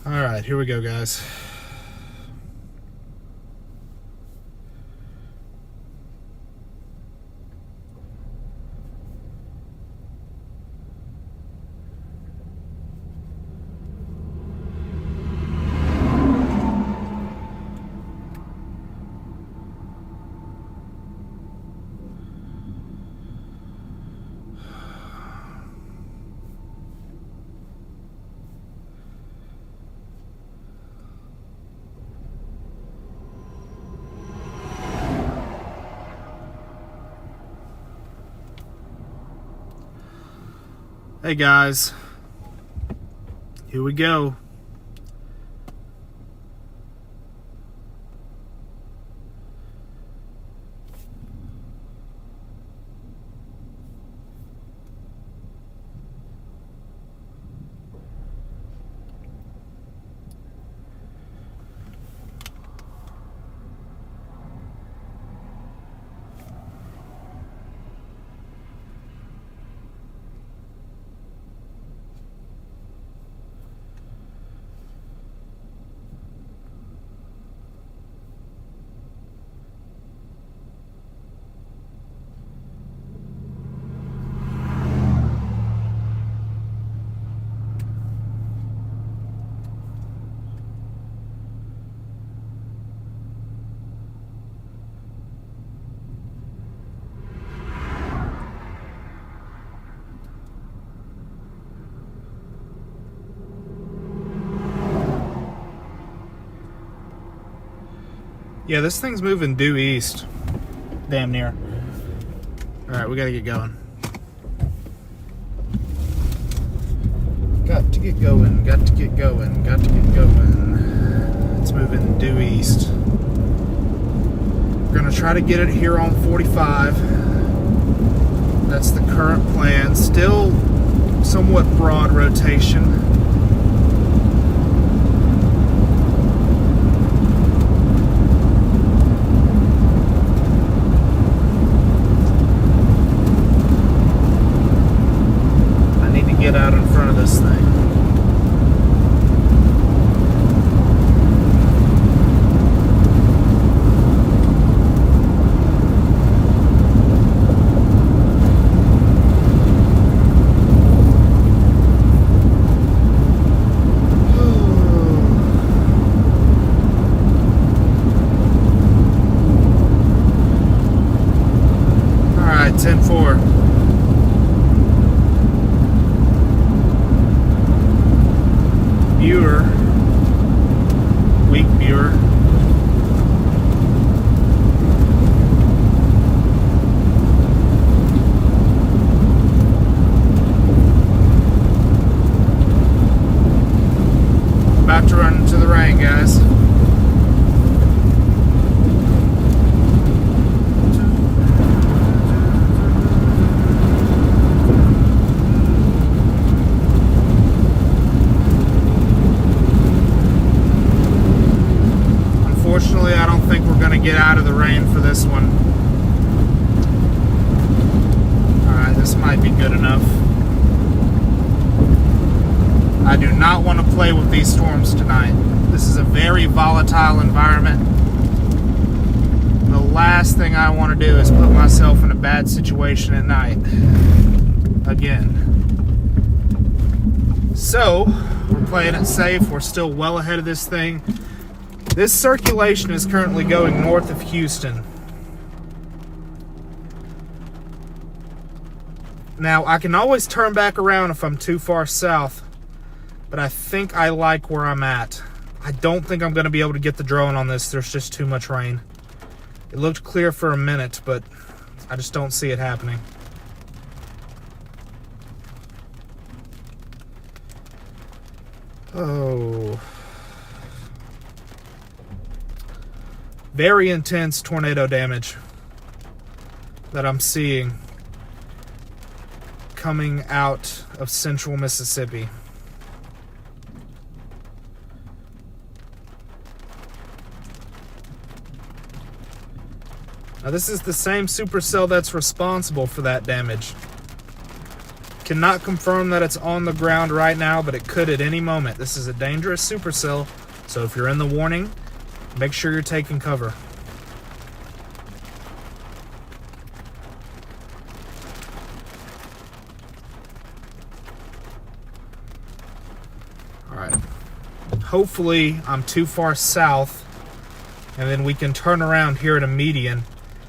All right, here we go, guys. Hey guys, here we go. Yeah, this thing's moving due east. Damn near. Alright, we gotta get going. Got to get going, got to get going, got to get going. It's moving due east. We're gonna try to get it here on 45. That's the current plan. Still somewhat broad rotation. Get out in front of this thing. All right, 10-4. Viewer, weak viewer. About to run into the rain, guys. Unfortunately, I don't think we're going to get out of the rain for this one. Alright, this might be good enough. I do not want to play with these storms tonight. This is a very volatile environment. The last thing I want to do is put myself in a bad situation at night. Again. So, we're playing it safe. We're still well ahead of this thing. This circulation is currently going north of Houston. Now, I can always turn back around if I'm too far south, but I think I like where I'm at. I don't think I'm going to be able to get the drone on this. There's just too much rain. It looked clear for a minute, but I just don't see it happening. Oh... Very intense tornado damage that I'm seeing coming out of central Mississippi. Now this is the same supercell that's responsible for that damage. Cannot confirm that it's on the ground right now, but it could at any moment. This is a dangerous supercell, so if you're in the warning, make sure you're taking cover. Alright. Hopefully I'm too far south, and then we can turn around here at a median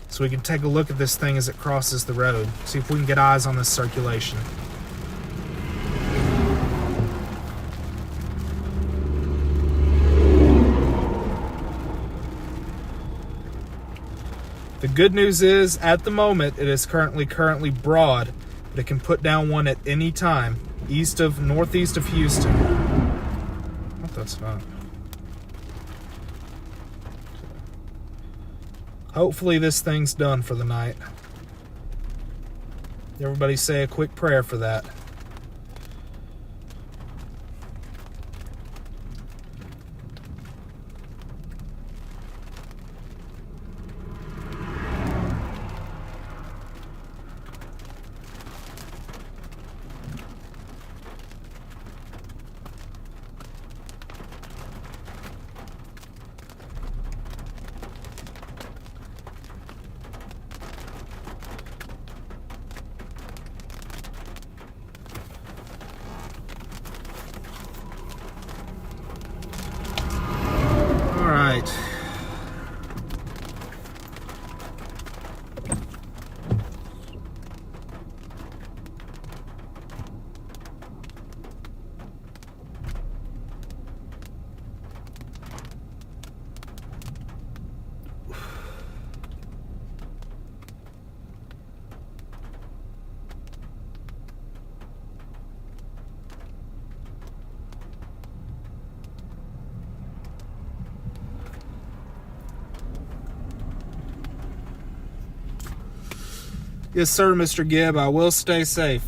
so we can take a look at this thing as it crosses the road. See if we can get eyes on this circulation. The good news is, at the moment, it is currently broad, but it can put down one at any time, northeast of Houston. What, that's not. Hopefully this thing's done for the night. Everybody say a quick prayer for that. Yes, sir, Mr. Gibb. I will stay safe.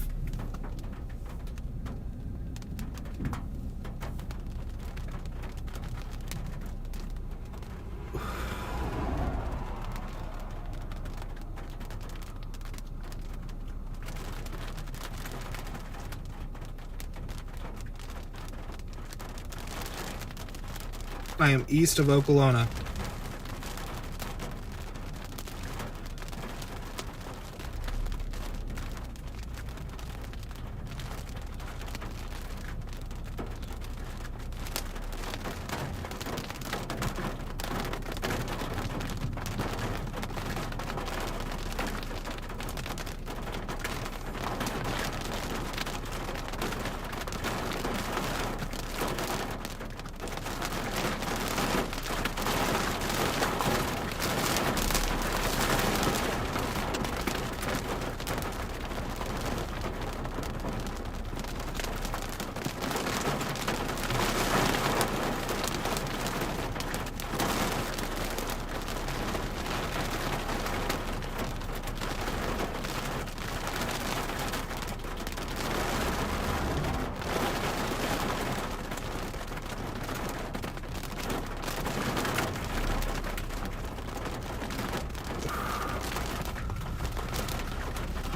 I am east of Oklahoma.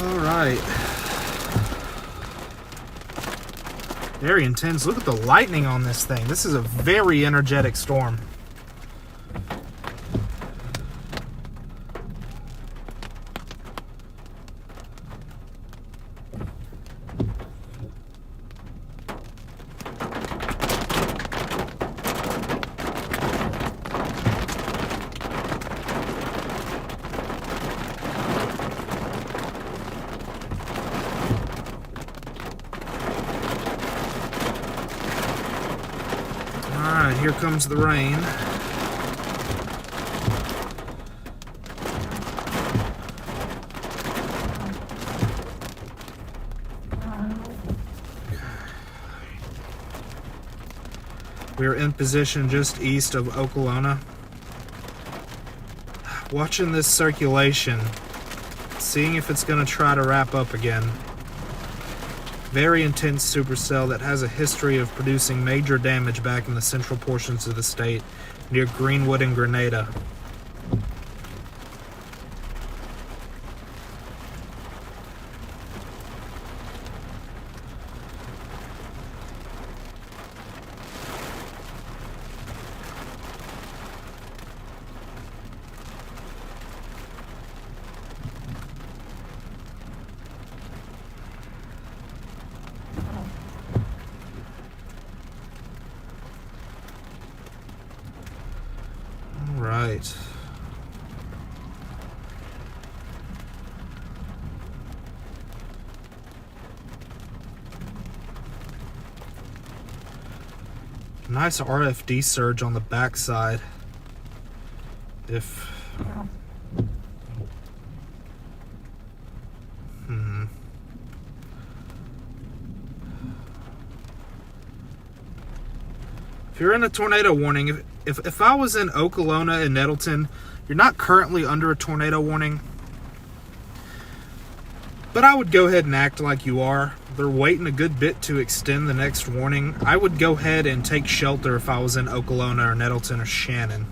All right. Very intense. Look at the lightning on this thing. This is a very energetic storm. Alright, here comes the rain. We're in position just east of Oklahoma. Watching this circulation, seeing if it's going to try to wrap up again. Very intense supercell that has a history of producing major damage back in the central portions of the state near Greenwood and Grenada. right. Nice RFD surge on the backside. If you're in a tornado warning, if I was in Okolona and Nettleton, you're not currently under a tornado warning, but I would go ahead and act like you are. They're waiting a good bit to extend the next warning. I would go ahead and take shelter if I was in Okolona or Nettleton or Shannon.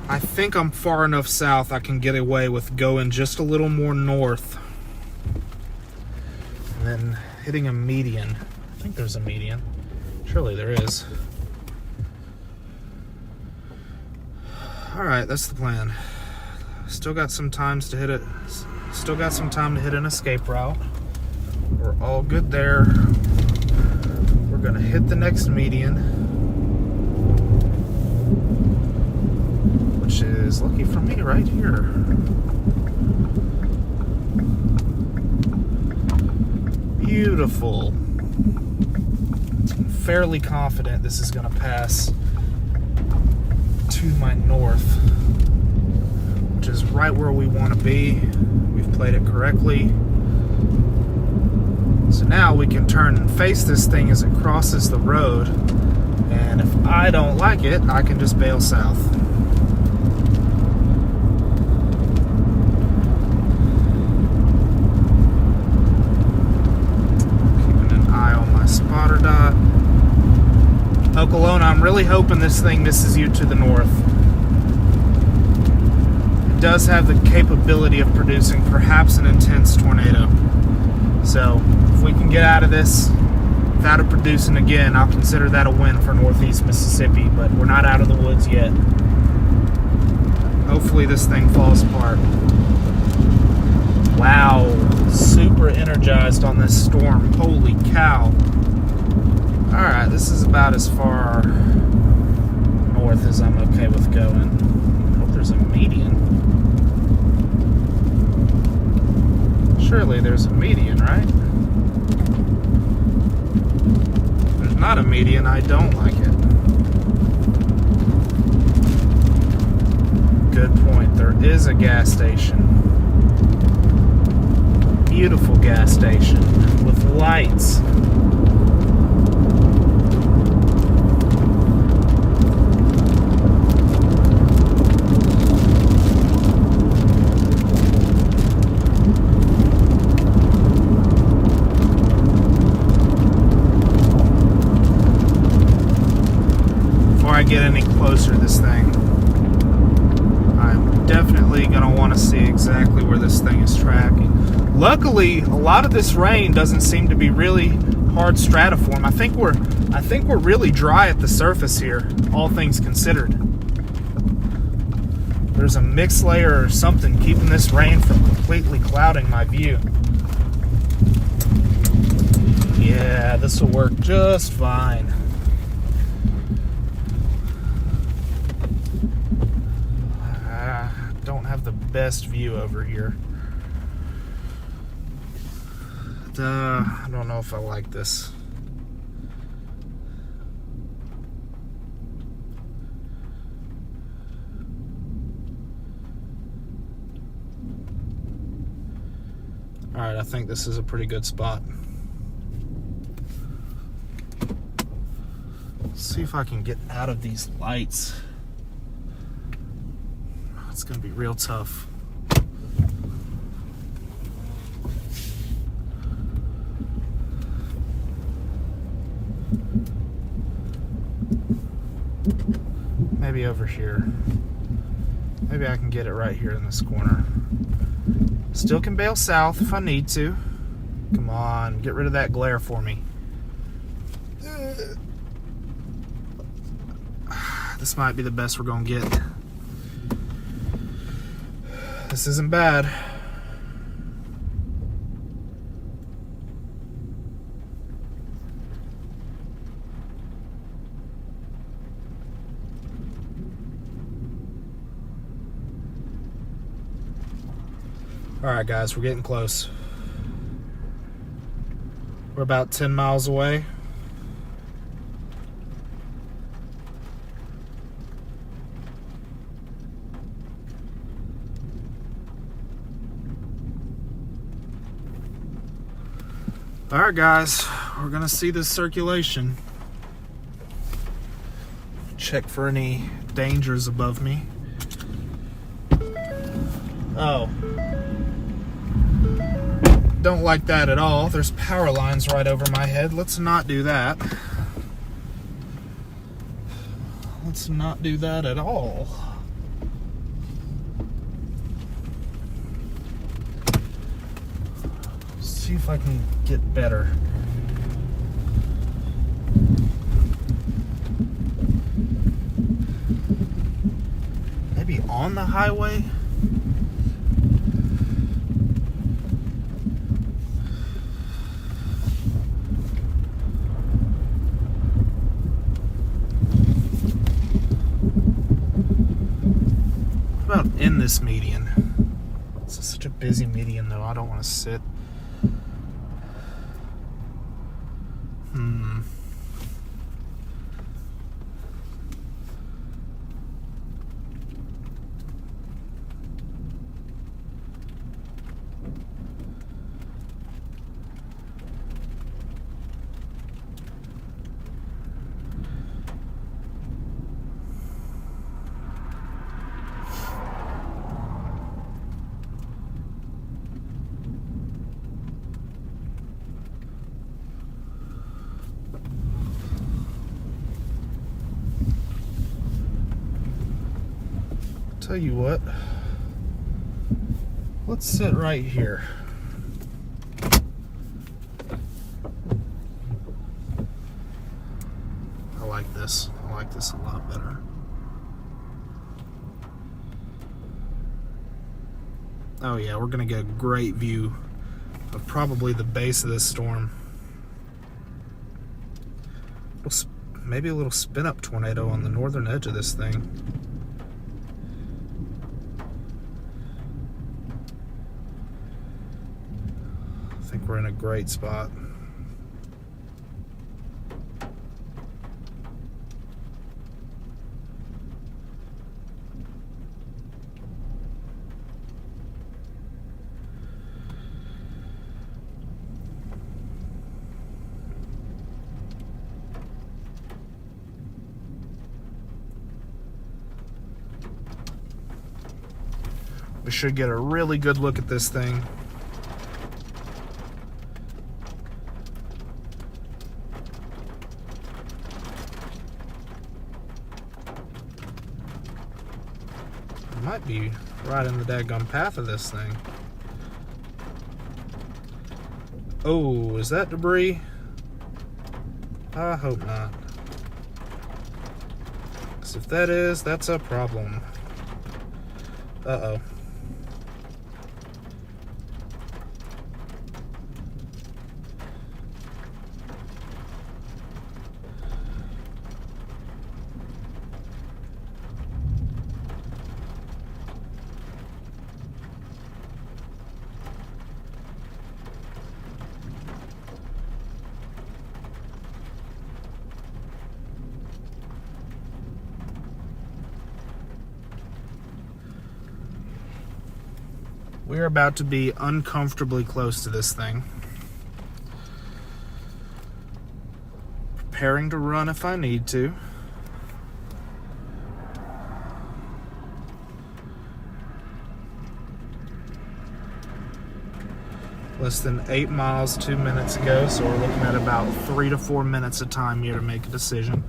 I think I'm far enough south I can get away with going just a little more north and then hitting a median. I think there's a median. Surely there is. Alright, that's the plan. Still got some times to hit it. Still got some time to hit an escape route. We're all good there. We're gonna hit the next median, which is lucky for me right here. Beautiful. I'm fairly confident this is gonna pass to my north, which is right where we want to be. We've played it correctly. So now we can turn and face this thing as it crosses the road, and if I don't like it, I can just bail south. Keeping an eye on my spotter dot. Okolona, I'm really hoping this thing misses you to the north. It does have the capability of producing perhaps an intense tornado. So if we can get out of this without it producing again, I'll consider that a win for Northeast Mississippi, but we're not out of the woods yet. Hopefully this thing falls apart. Wow, super energized on this storm. Holy cow. Alright, this is about as far north as I'm okay with going. I hope there's a median. Surely there's a median, right? If there's not a median, I don't like it. Good point. There is a gas station. Beautiful gas station with lights. Get any closer to this thing, I'm definitely going to want to see exactly where this thing is tracking. Luckily, a lot of this rain doesn't seem to be really hard stratiform. I think we're really dry at the surface here, all things considered. There's a mixed layer or something keeping this rain from completely clouding my view. Yeah, this will work just fine. Don't have the best view over here. I don't know if I like this. Alright, I think this is a pretty good spot. Let's see if I can get out of these lights. It's gonna be real tough. maybe over here. Maybe I can get it right here in this corner. Still can bail south if I need to. Come on, get rid of that glare for me. This might be the best we're gonna get. This isn't bad. All right, guys, we're getting close. We're about 10 miles away. All right, guys, we're gonna see this circulation. Check for any dangers above me. Oh. Don't like that at all. There's power lines right over my head. Let's not do that. Let's not do that at all. See if I can get better. Maybe on the highway? What about in this median? This is such a busy median though, I don't want to sit. Tell you what, let's sit right here. I like this. I like this a lot better. Oh yeah, we're gonna get a great view of probably the base of this storm. Maybe a little spin-up tornado on the northern edge of this thing. I think we're in a great spot. We should get a really good look at this thing. Might be right in the daggum path of this thing. Oh, is that debris? I hope not. Because if that is, that's a problem. Uh-oh. We're about to be uncomfortably close to this thing. Preparing to run if I need to. Less than 8 miles 2 minutes ago, so we're looking at about 3 to 4 minutes of time here to make a decision.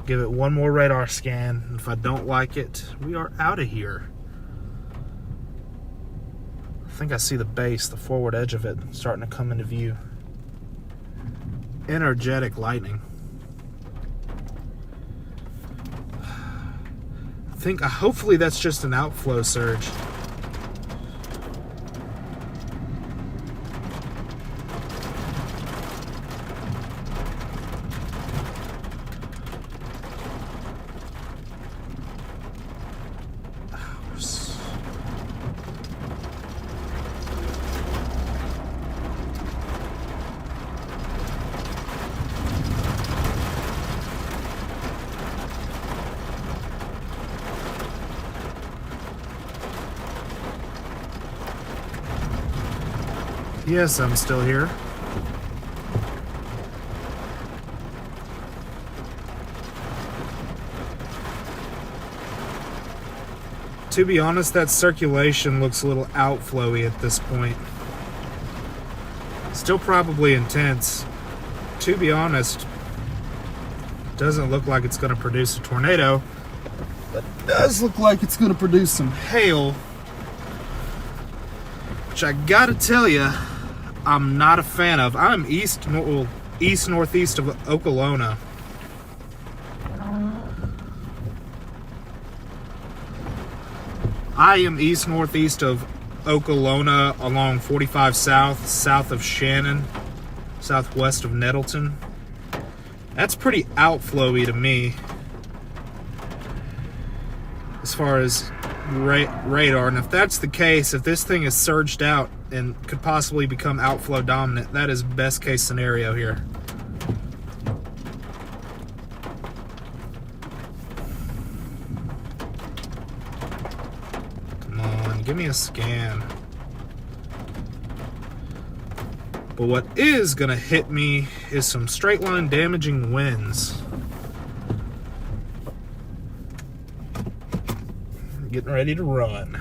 Give it one more radar scan. And if I don't like it, we are out of here. I think I see the base, the forward edge of it, starting to come into view. Energetic lightning. Hopefully that's just an outflow surge. Yes, I'm still here. To be honest, that circulation looks a little outflowy at this point. Still probably intense. To be honest, doesn't look like it's going to produce a tornado, but it does look like it's going to produce some hail, which I gotta tell you, I'm not a fan of. I'm east-northeast of Okolona. I am east-northeast of Okolona along 45 south of Shannon, southwest of Nettleton. That's pretty outflowy to me as far as radar. And if that's the case, if this thing is surged out and could possibly become outflow dominant, that is best case scenario here. Come on, give me a scan. But what is gonna hit me is some straight line damaging winds. Getting ready to run.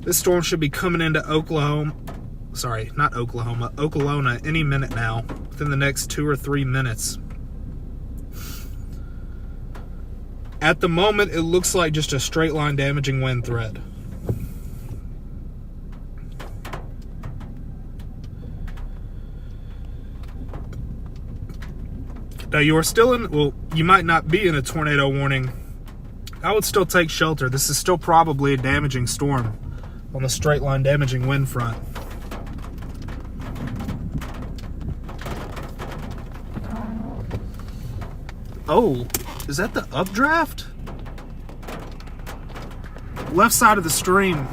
This storm should be coming into Oklahoma. Sorry, not Oklahoma. Okolona any minute now, within the next 2 or 3 minutes. At the moment, it looks like just a straight line damaging wind threat. Now, you are still in, well, you might not be in a tornado warning. I would still take shelter. This is still probably a damaging storm on the straight line damaging wind front. Oh, is that the updraft? Left side of the stream.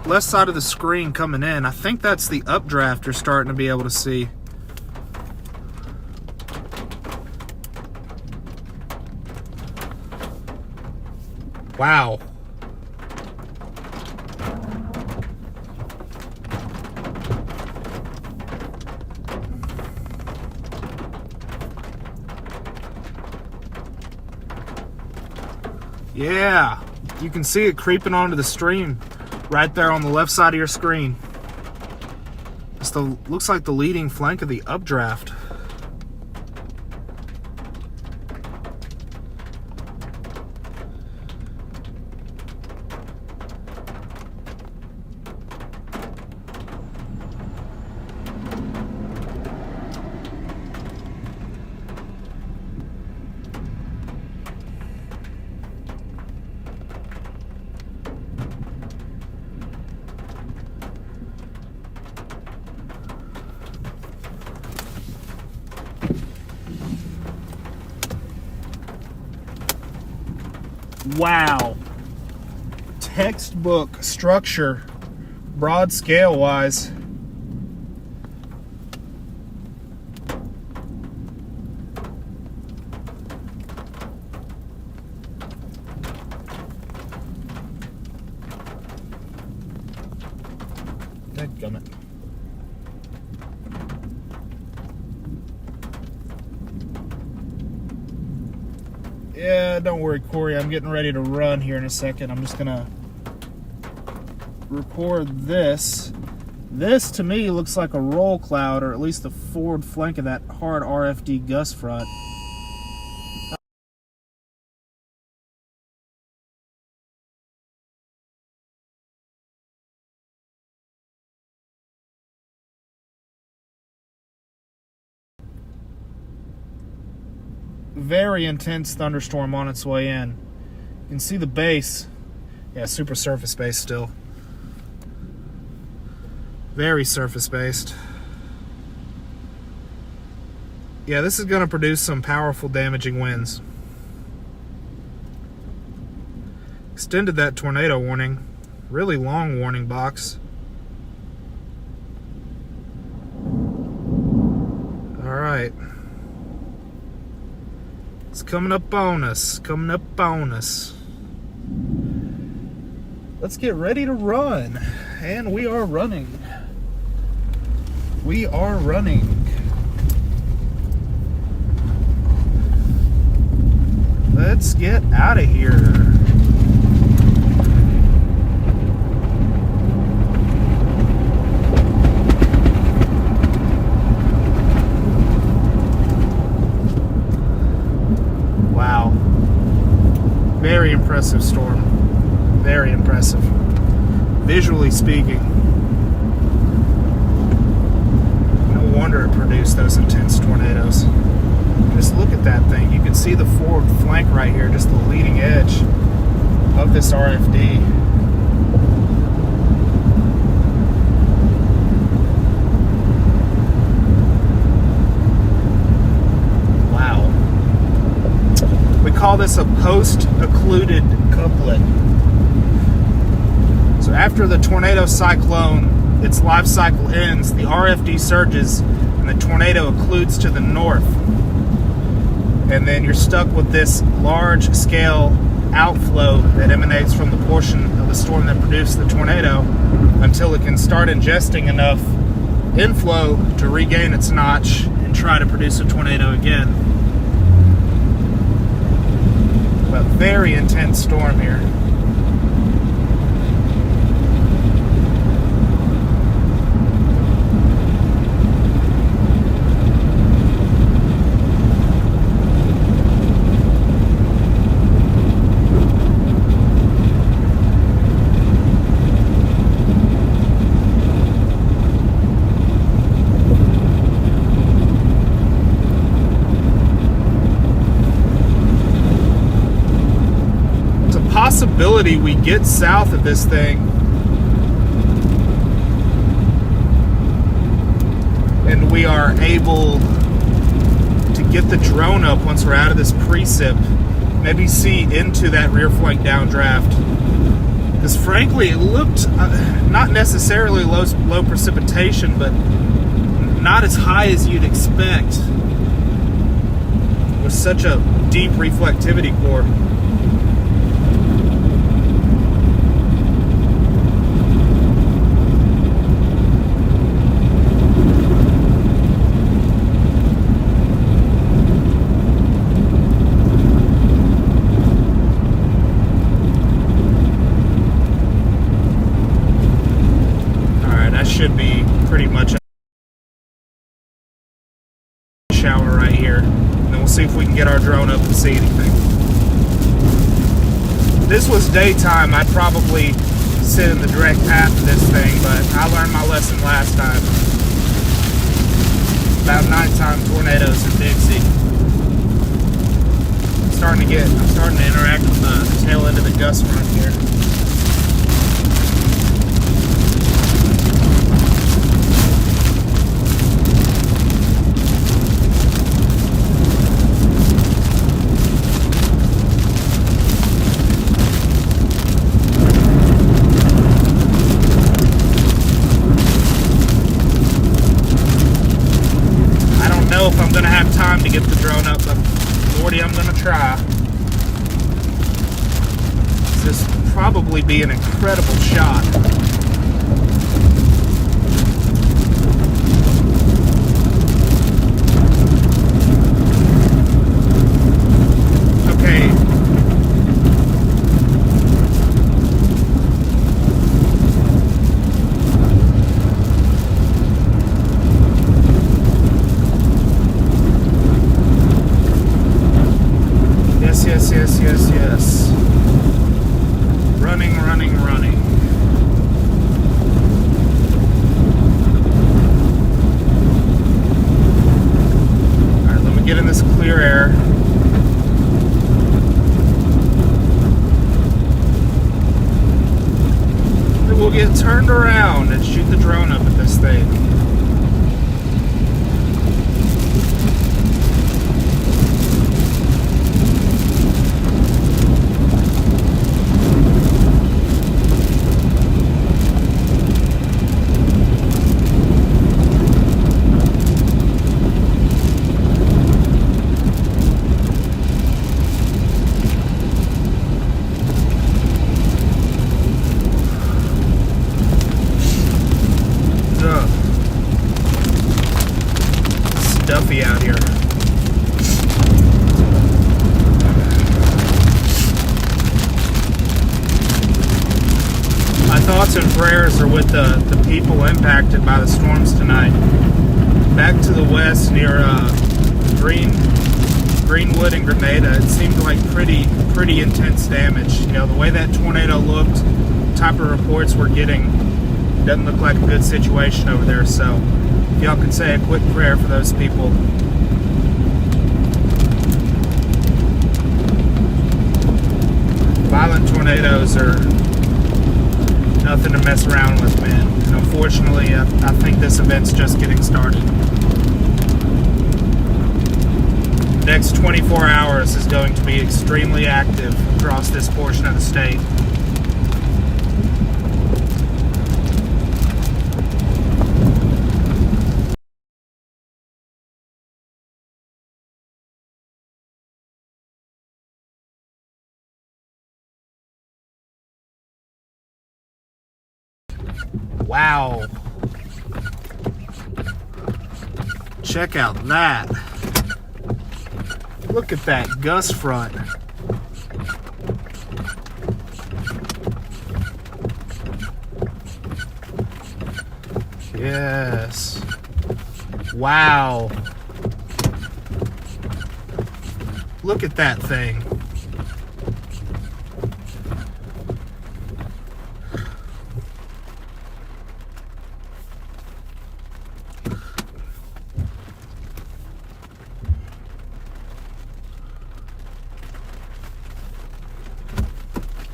Left side of the screen coming in. I think that's the updraft you're starting to be able to see. Wow. Yeah, you can see it creeping onto the stream right there on the left side of your screen. It's looks like the leading flank of the updraft. Wow. Textbook structure, broad scale wise. Dadgummit. Yeah, don't worry, Corey. I'm getting ready to run here in a second. I'm just going to record this This, to me, looks like a roll cloud, or at least the forward flank of that hard RFD gust front. Very intense thunderstorm on its way in. You can see the base. Yeah, super surface based still. Very surface based. Yeah, this is going to produce some powerful damaging winds. Extended that tornado warning. Really long warning box. Alright. It's coming up on us. Coming up on us. Let's get ready to run. And we are running. We are running. Let's get out of here. Wow. Very impressive storm. Very impressive. Visually speaking. No wonder it produced those intense tornadoes. Just look at that thing. You can see the forward flank right here, just the leading edge of this RFD. Wow. We call this a post-occluded couplet. So after the tornado cyclone, its life cycle ends, the RFD surges and the tornado occludes to the north. And then you're stuck with this large-scale outflow that emanates from the portion of the storm that produced the tornado until it can start ingesting enough inflow to regain its notch and try to produce a tornado again. But very intense storm here. Possibility we get south of this thing and we are able to get the drone up once we're out of this precip, maybe see into that rear flank downdraft, because frankly it looked not necessarily low precipitation, but not as high as you'd expect with such a deep reflectivity core. Should be pretty much a shower right here. And then we'll see if we can get our drone up and see anything. If this was daytime, I'd probably sit in the direct path of this thing, but I learned my lesson last time. About nighttime tornadoes in Dixie. I'm starting to interact with the tail end of the gust front here. If I'm gonna have time to get the drone up, but Lordy, I'm gonna try. This will probably be an incredible shot. Okay. get turned around and shoot the drone up at this thing. Stuffy out here. My thoughts and prayers are with the people impacted by the storms tonight. Back to the west near Greenwood and Grenada, it seemed like pretty intense damage. You know, the way that tornado looked, the type of reports we're getting, doesn't look like a good situation over there. So if y'all could say a quick prayer for those people. Violent tornadoes are nothing to mess around with, man. And unfortunately, I think this event's just getting started. The next 24 hours is going to be extremely active across this portion of the state. Wow. Check out that. Look at that gust front. Yes. Wow. Look at that thing.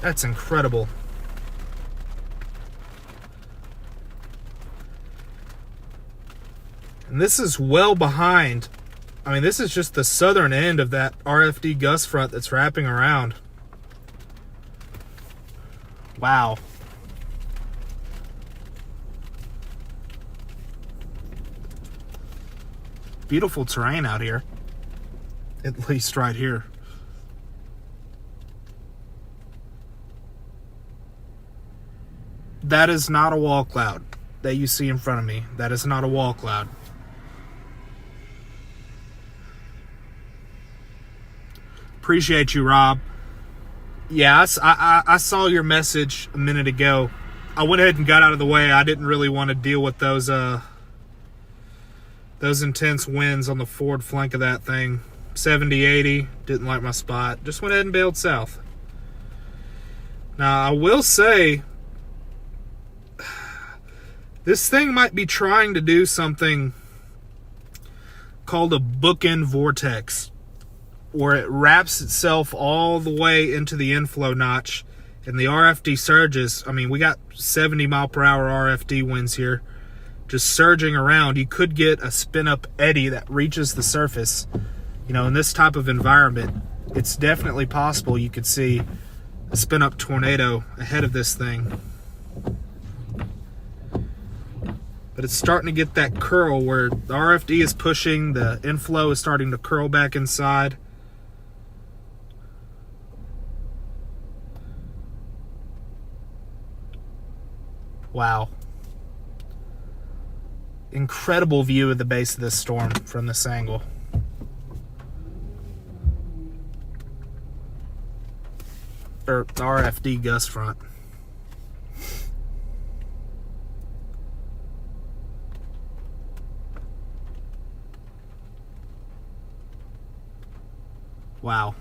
That's incredible. And this is well behind. I mean, this is just the southern end of that RFD gust front that's wrapping around. Wow. Beautiful terrain out here. At least right here. That is not a wall cloud that you see in front of me. That is not a wall cloud. Appreciate you, Rob. Yeah, I saw your message a minute ago. I went ahead and got out of the way. I didn't really want to deal with those intense winds on the forward flank of that thing. 70, 80, didn't like my spot. Just went ahead and bailed south. Now, I will say, this thing might be trying to do something called a bookend vortex, where it wraps itself all the way into the inflow notch, and the RFD surges. I mean, we got 70 mile per hour RFD winds here, just surging around. You could get a spin up eddy that reaches the surface. You know, in this type of environment, it's definitely possible you could see a spin up tornado ahead of this thing. But it's starting to get that curl where the RFD is pushing, the inflow is starting to curl back inside. Wow. Incredible view of the base of this storm from this angle. Or the RFD gust front. Wow.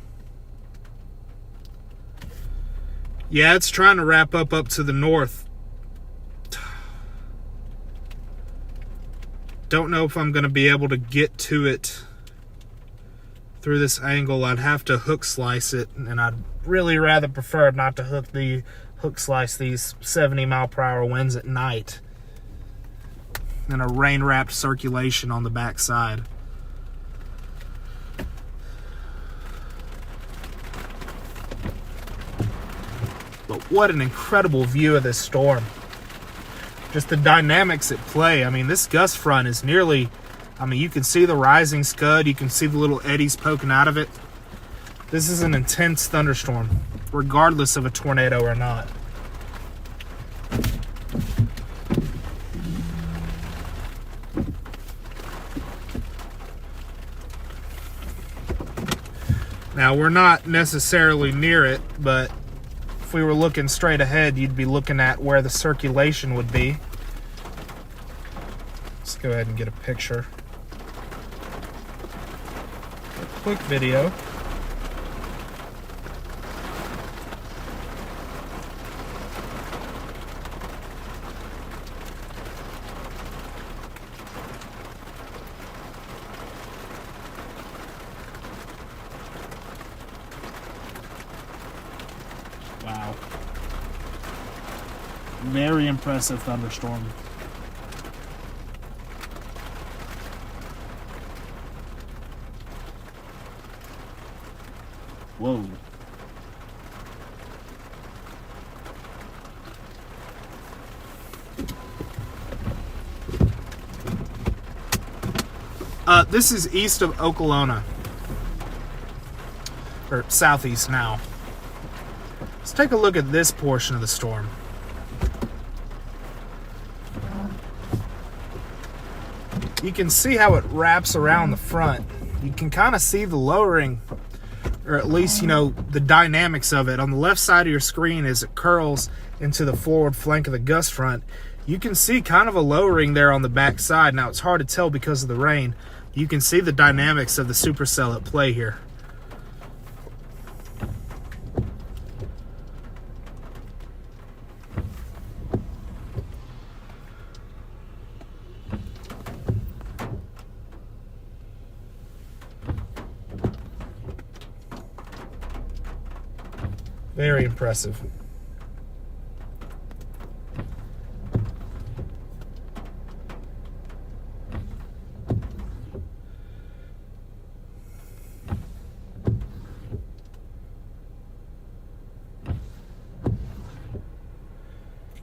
Yeah, it's trying to wrap up to the north. Don't know if I'm going to be able to get to it through this angle. I'd have to hook slice it, and I'd really rather prefer not to hook hook slice these 70-mile-per-hour winds at night. And a rain-wrapped circulation on the backside. But what an incredible view of this storm. Just the dynamics at play. I mean, this gust front is nearly, I mean, you can see the rising scud. You can see the little eddies poking out of it. This is an intense thunderstorm, regardless of a tornado or not. Now, we're not necessarily near it, but if we were looking straight ahead, you'd be looking at where the circulation would be. Let's go ahead and get a picture. A quick video. Wow. Very impressive thunderstorm. Whoa. This is east of Oklahoma. Or southeast now. Let's take a look at this portion of the storm. You can see how it wraps around the front. You can kind of see the lowering, or at least, you know, the dynamics of it. On the left side of your screen as it curls into the forward flank of the gust front, you can see kind of a lowering there on the back side. Now, it's hard to tell because of the rain. You can see the dynamics of the supercell at play here. Very impressive.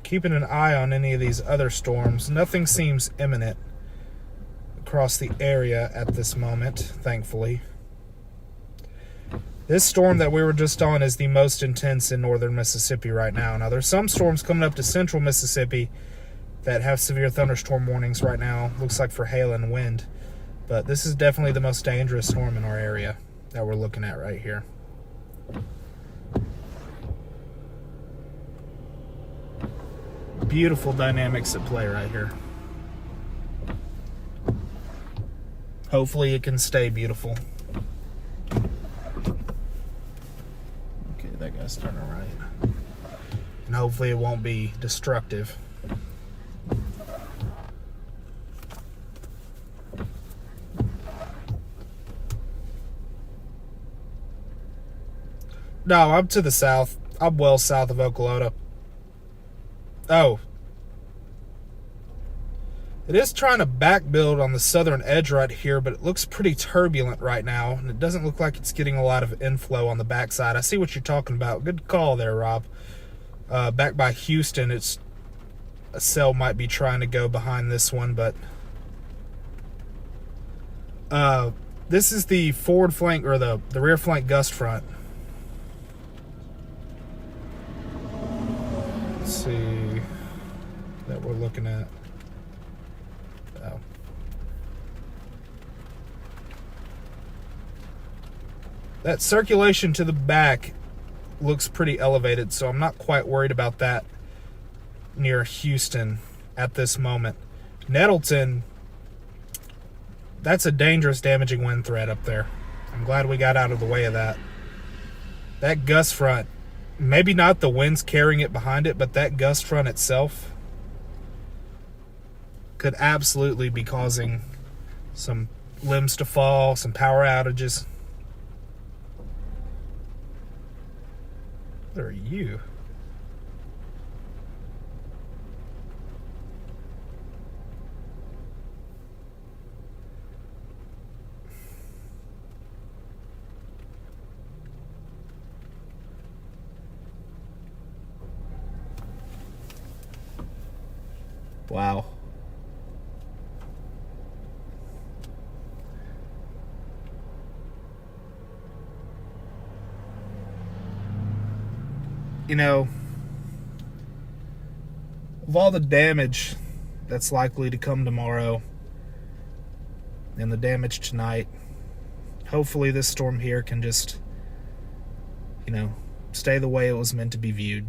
Keeping an eye on any of these other storms. Nothing seems imminent across the area at this moment, thankfully. This storm that we were just on is the most intense in northern Mississippi right now. Now, there's some storms coming up to central Mississippi that have severe thunderstorm warnings right now. Looks like for hail and wind. But this is definitely the most dangerous storm in our area that we're looking at right here. Beautiful dynamics at play right here. Hopefully it can stay beautiful. That guy's turning right. And hopefully it won't be destructive. No, I'm to the south. I'm well south of Oklahoma. Oh. It is trying to back build on the southern edge right here, but it looks pretty turbulent right now, and it doesn't look like it's getting a lot of inflow on the backside. I see what you're talking about. Good call there, Rob. Back by Houston, a cell might be trying to go behind this one, but this is the forward flank, or the rear flank gust front. Let's see that we're looking at. Oh. That circulation to the back looks pretty elevated, so I'm not quite worried about that near Houston at this moment. Nettleton, that's a dangerous, damaging wind threat up there. I'm glad we got out of the way of that. That gust front, maybe not the winds carrying it behind it, but that gust front itself could absolutely be causing some limbs to fall, some power outages. What are you? Wow. You know, of all the damage that's likely to come tomorrow and the damage tonight, hopefully this storm here can just, you know, stay the way it was meant to be viewed.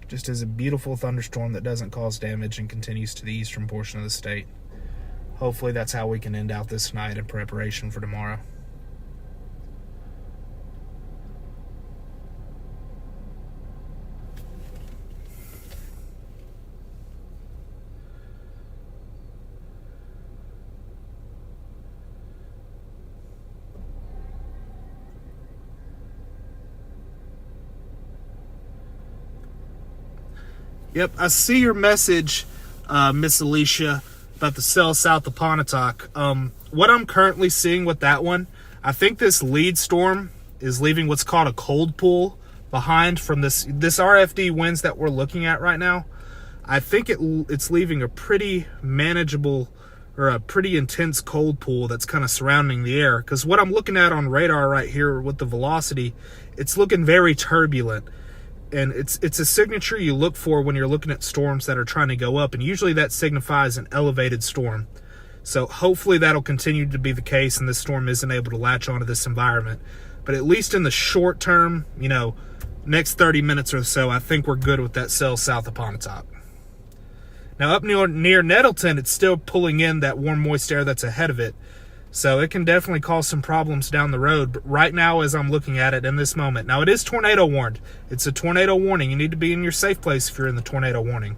Just as a beautiful thunderstorm that doesn't cause damage and continues to the eastern portion of the state. Hopefully that's how we can end out this night in preparation for tomorrow. Yep, I see your message, Miss Alicia, about the cell south of Pontotoc. What I'm currently seeing with that one, I think this lead storm is leaving what's called a cold pool behind from this RFD winds that we're looking at right now. I think it's leaving a pretty manageable or a pretty intense cold pool that's kind of surrounding the air. Because what I'm looking at on radar right here with the velocity, it's looking very turbulent. And it's a signature you look for when you're looking at storms that are trying to go up. And usually that signifies an elevated storm. So hopefully that'll continue to be the case and this storm isn't able to latch onto this environment. But at least in the short term, you know, next 30 minutes or so, I think we're good with that cell south of Pontotoc. Now up near Nettleton, it's still pulling in that warm, moist air that's ahead of it. So it can definitely cause some problems down the road. But right now, as I'm looking at it in this moment, now it is tornado warned. It's a tornado warning. You need to be in your safe place if you're in the tornado warning.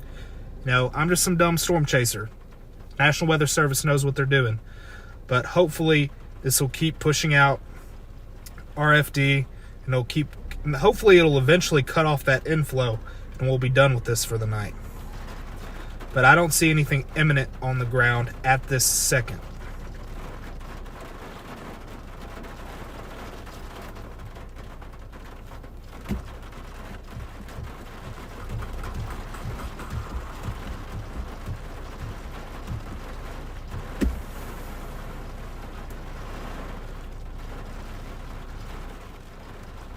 You know, I'm just some dumb storm chaser. National Weather Service knows what they're doing. But hopefully this will keep pushing out RFD, and hopefully it'll eventually cut off that inflow and we'll be done with this for the night. But I don't see anything imminent on the ground at this second.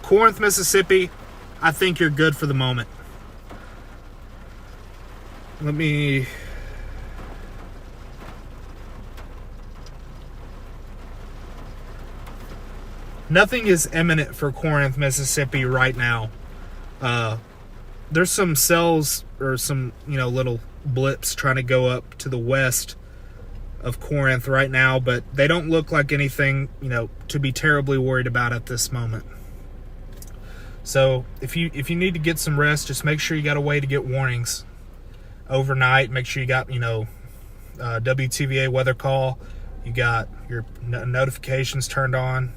Corinth, Mississippi, I think you're good for the moment. Nothing is imminent for Corinth, Mississippi right now. There's some cells or some, little blips trying to go up to the west of Corinth right now, but they don't look like anything, to be terribly worried about at this moment. So if you need to get some rest, just make sure you got a way to get warnings overnight. Make sure you got, WTVA weather call. You got your notifications turned on.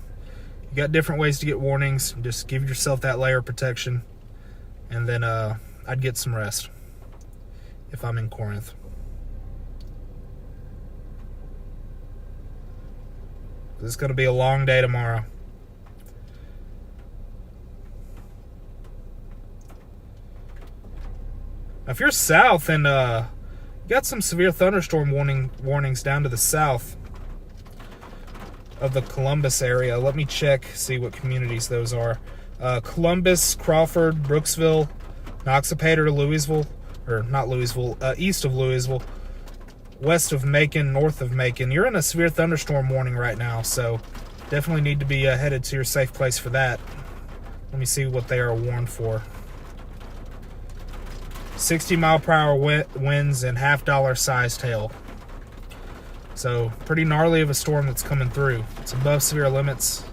You got different ways to get warnings. Just give yourself that layer of protection. And then I'd get some rest if I'm in Corinth. This is going to be a long day tomorrow. If you're south and you got some severe thunderstorm warnings down to the south of the Columbus area. Let me check, see what communities those are. Columbus, Crawford, Brooksville, Noxapater, Louisville, or not Louisville, east of Louisville, west of Macon, north of Macon. You're in a severe thunderstorm warning right now, so definitely need to be headed to your safe place for that. Let me see what they are warned for. 60-mile-per-hour winds and $half sized hail. So pretty gnarly of a storm that's coming through. It's above severe limits.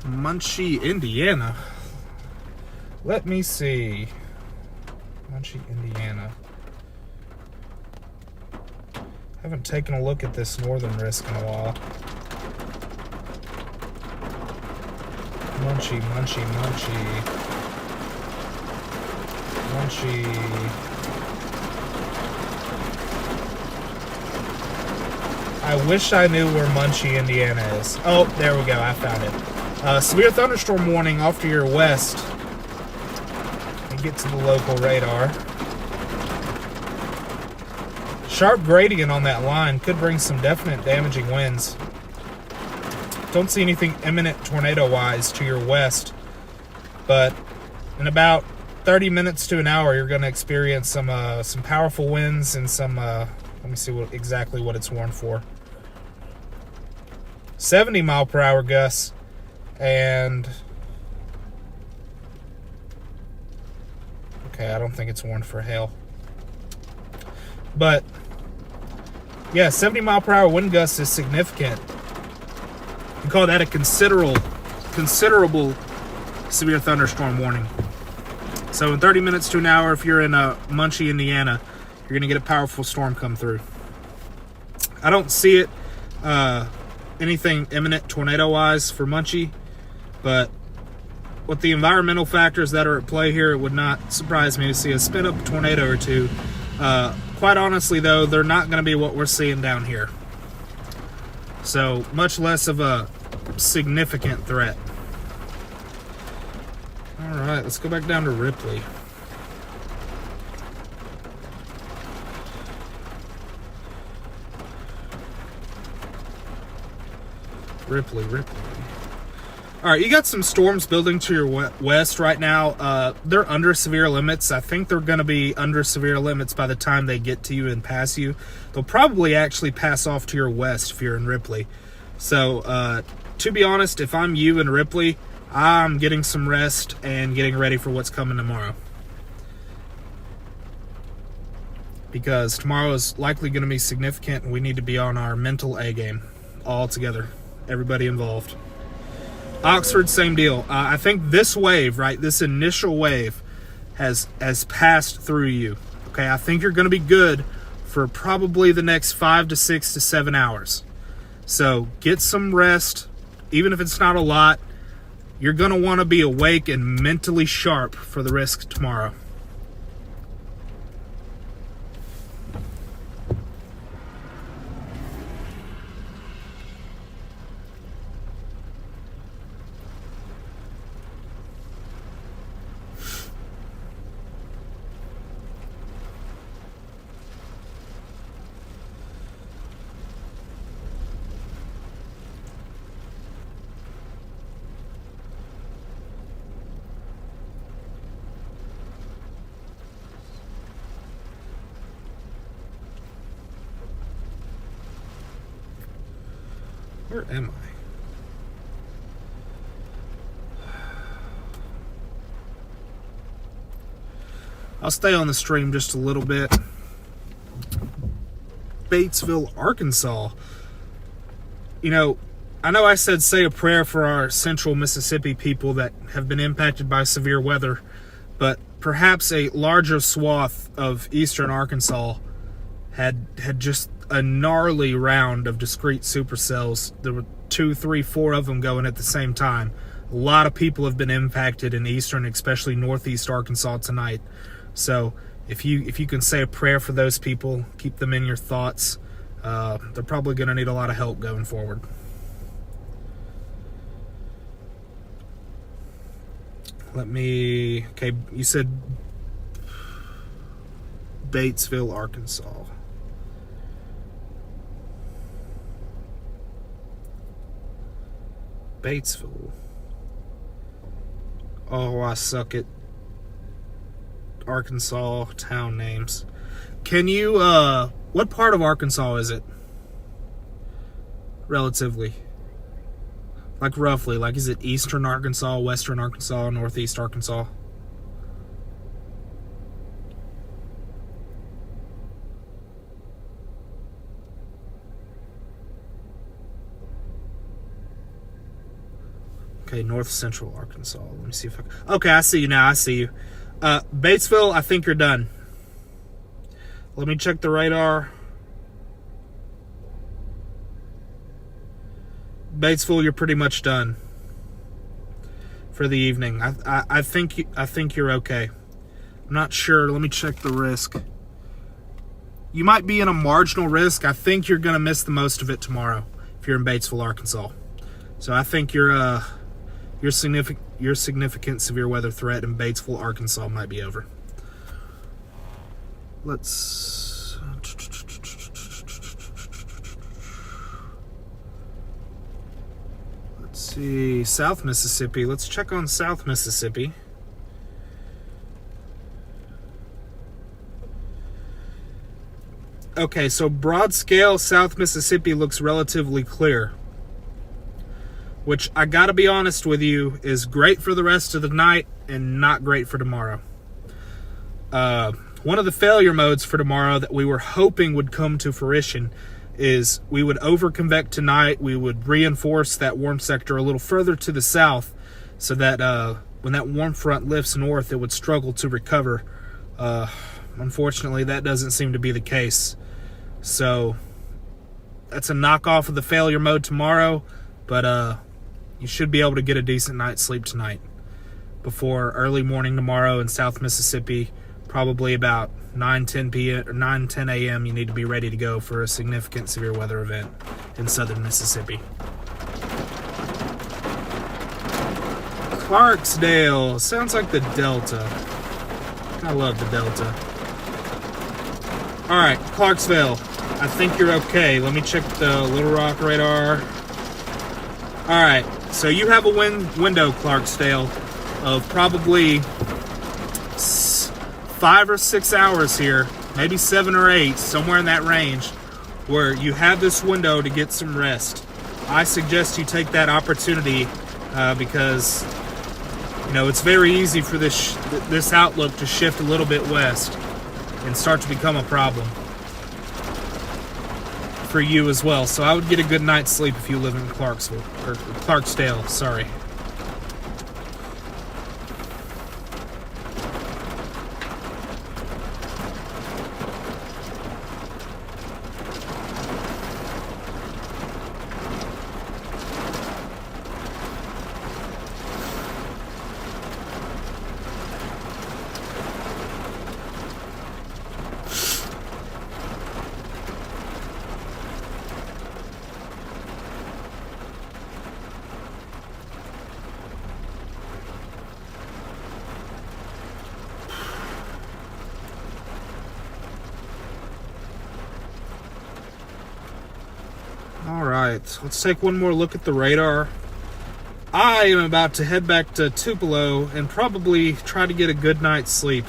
Muncie, Indiana. Let me see. Muncie, Indiana. Haven't taken a look at this northern risk in a while. Munchy, munchy, munchy. Munchy. I wish I knew where Munchy, Indiana is. Oh, there we go. I found it. Severe thunderstorm warning off to your west. Let me get to the local radar. Sharp gradient on that line could bring some definite damaging winds. Don't see anything imminent tornado-wise to your west, but in about 30 minutes to an hour, you're going to experience some powerful winds and some. Let me see exactly what it's warned for. 70 mile per hour gusts, and okay, I don't think it's warned for hail, but yeah, 70 mile per hour wind gusts is significant. You call that a considerable severe thunderstorm warning. So in 30 minutes to an hour, if you're in Munchy, Indiana, you're going to get a powerful storm come through. I don't see it anything imminent tornado-wise for Munchy, but with the environmental factors that are at play here, it would not surprise me to see a spin-up tornado or two. Quite honestly, though, they're not going to be what we're seeing down here. So much less of a significant threat. All right, let's go back down to Ripley. Ripley. All right, you got some storms building to your west right now. They're under severe limits. I think they're going to be under severe limits by the time they get to you and pass you. They'll probably actually pass off to your west if you're in Ripley. So, to be honest, if I'm you in Ripley, I'm getting some rest and getting ready for what's coming tomorrow. Because tomorrow is likely going to be significant, and we need to be on our mental A game all together. Everybody involved. Oxford, same deal. I think this wave, right, this initial wave has passed through you. Okay, I think you're going to be good for probably the next 5 to 6 to 7 hours. So get some rest, even if it's not a lot. You're going to want to be awake and mentally sharp for the risk tomorrow. Where am I? I'll stay on the stream just a little bit. Batesville, Arkansas. You know I said say a prayer for our central Mississippi people that have been impacted by severe weather, but perhaps a larger swath of eastern Arkansas had just a gnarly round of discrete supercells. There were 2, 3, 4 of them going at the same time. A lot of people have been impacted in eastern, especially northeast Arkansas tonight. So if you can say a prayer for those people, keep them in your thoughts. They're probably going to need a lot of help going forward. Okay, you said Batesville, Arkansas. Batesville. Oh, I suck at Arkansas town names. Can you, what part of Arkansas is it? Relatively. Like roughly, like is it eastern Arkansas, western Arkansas, northeast Arkansas? Okay, north central Arkansas. Let me see if okay, I see you now. I see you. Batesville, I think you're done. Let me check the radar. Batesville, you're pretty much done. for the evening. I think you're okay. I'm not sure. Let me check the risk. You might be in a marginal risk. I think you're going to miss the most of it tomorrow if you're in Batesville, Arkansas. So I think your significant severe weather threat in Batesville, Arkansas might be over. Let's see, South Mississippi. Let's check on South Mississippi. Okay, so broad scale, South Mississippi looks relatively clear, which I gotta be honest with you is great for the rest of the night and not great for tomorrow. One of the failure modes for tomorrow that we were hoping would come to fruition is we would overconvect tonight. We would reinforce that warm sector a little further to the south so that when that warm front lifts north, it would struggle to recover. Unfortunately, that doesn't seem to be the case. So that's a knockoff of the failure mode tomorrow, but you should be able to get a decent night's sleep tonight before early morning tomorrow in South Mississippi. Probably about 9-10 p.m. or 9-10 a.m. you need to be ready to go for a significant severe weather event in southern Mississippi. Clarksdale. Sounds like the Delta. I love the Delta. All right, Clarksville. I think you're okay. Let me check the Little Rock radar. All right, so you have a window, Clarksdale, of probably 5 or 6 hours here, maybe 7 or 8, somewhere in that range, where you have this window to get some rest. I suggest you take that opportunity because it's very easy for this outlook to shift a little bit west and start to become a problem for you as well. So I would get a good night's sleep if you live in Clarksville or Clarksdale. Sorry. All right, let's take one more look at the radar. I am about to head back to Tupelo and probably try to get a good night's sleep.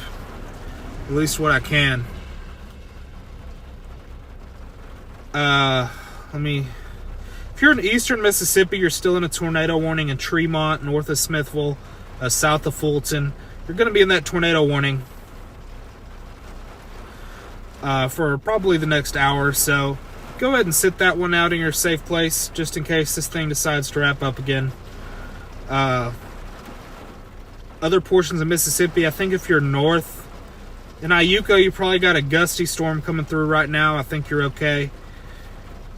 At least what I can. If you're in eastern Mississippi, you're still in a tornado warning in Tremont, north of Smithville, south of Fulton. You're going to be in that tornado warning for probably the next hour or so. Go ahead and sit that one out in your safe place just in case this thing decides to wrap up again. Other portions of Mississippi, I think if you're north in Iuka, you probably got a gusty storm coming through right now. I think you're okay.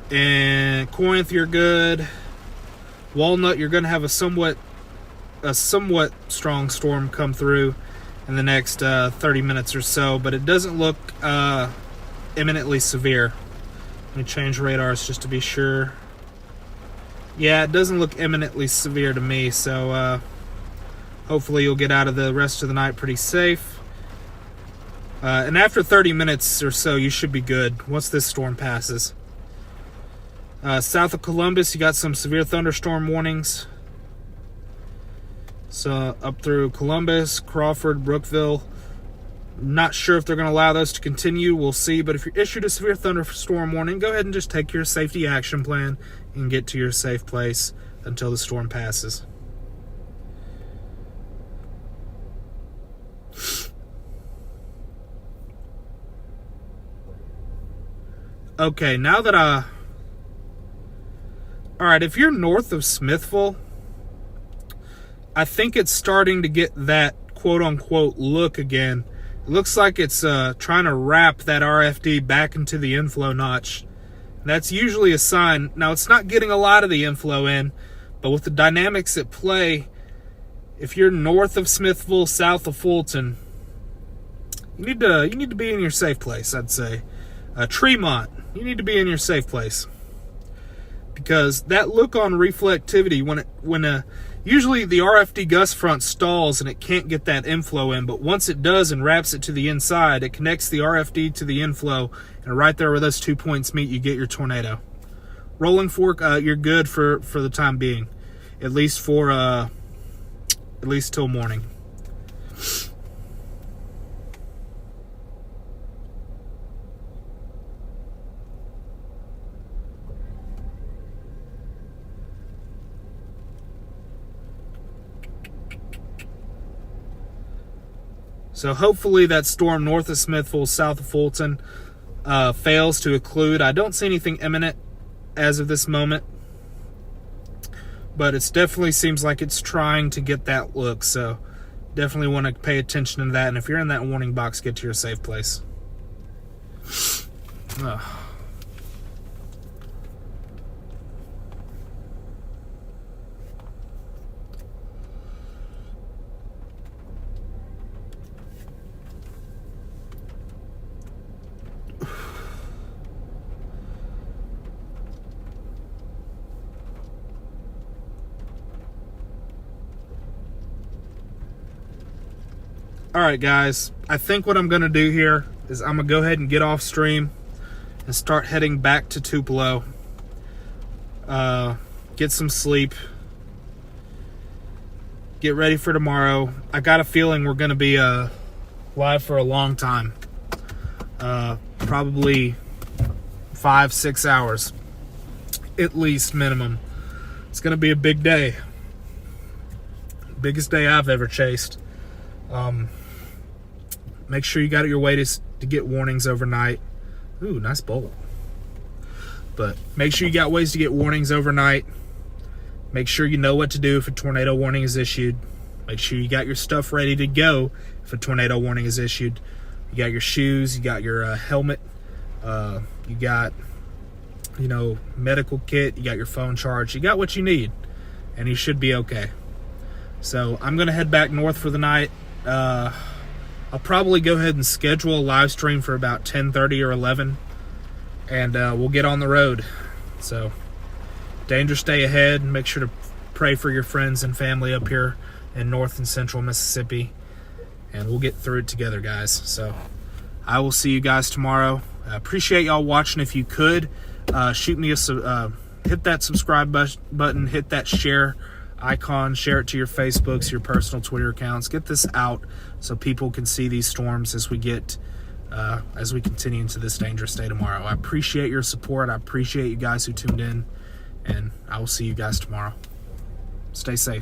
And Corinth, you're good. Walnut, you're going to have a somewhat strong storm come through in the next 30 minutes or so, but it doesn't look imminently severe. Let me change radars just to be sure. Yeah, it doesn't look imminently severe to me, so hopefully you'll get out of the rest of the night pretty safe. And after 30 minutes or so, you should be good once this storm passes. South of Columbus, you got some severe thunderstorm warnings. So up through Columbus, Crawford, Brookville. Not sure if they're going to allow those to continue. We'll see. But if you're issued a severe thunderstorm warning, go ahead and just take your safety action plan and get to your safe place until the storm passes. Okay, now that Alright, if you're north of Smithville, I think it's starting to get that quote-unquote look again. It looks like it's trying to wrap that RFD back into the inflow notch. That's usually a sign. Now, it's not getting a lot of the inflow in, but with the dynamics at play, if you're north of Smithville, south of Fulton, you need to be in your safe place, I'd say. Tremont, you need to be in your safe place. Because that look on reflectivity, when usually the RFD gust front stalls and it can't get that inflow in, but once it does and wraps it to the inside, it connects the RFD to the inflow, and right there where those 2 points meet, you get your tornado. Rolling fork, you're good for the time being, at least till morning. So hopefully that storm north of Smithville, south of Fulton, fails to occlude. I don't see anything imminent as of this moment, but it definitely seems like it's trying to get that look. So definitely want to pay attention to that. And if you're in that warning box, get to your safe place. All right, guys, I think what I'm going to do here is I'm going to go ahead and get off stream and start heading back to Tupelo. Get some sleep. Get ready for tomorrow. I got a feeling we're going to be live for a long time. Probably 5-6 hours, at least minimum. It's going to be a big day. Biggest day I've ever chased. Make sure you got your way to get warnings overnight. Ooh, nice bowl. But make sure you got ways to get warnings overnight. Make sure you know what to do if a tornado warning is issued. Make sure you got your stuff ready to go if a tornado warning is issued. You got your shoes, you got your helmet, you got, medical kit, you got your phone charge, you got what you need, and you should be okay. So I'm going to head back north for the night. I'll probably go ahead and schedule a live stream for about 10:30 or 11, and we'll get on the road. So, dangerous day ahead. Make sure to pray for your friends and family up here in North and Central Mississippi, and we'll get through it together, guys. So, I will see you guys tomorrow. I appreciate y'all watching. If you could, shoot me hit that subscribe button, hit that share icon, share it to your Facebooks, your personal Twitter accounts. Get this out so people can see these storms as we continue into this dangerous day tomorrow. I appreciate your support. I appreciate you guys who tuned in, and I will see you guys tomorrow. Stay safe.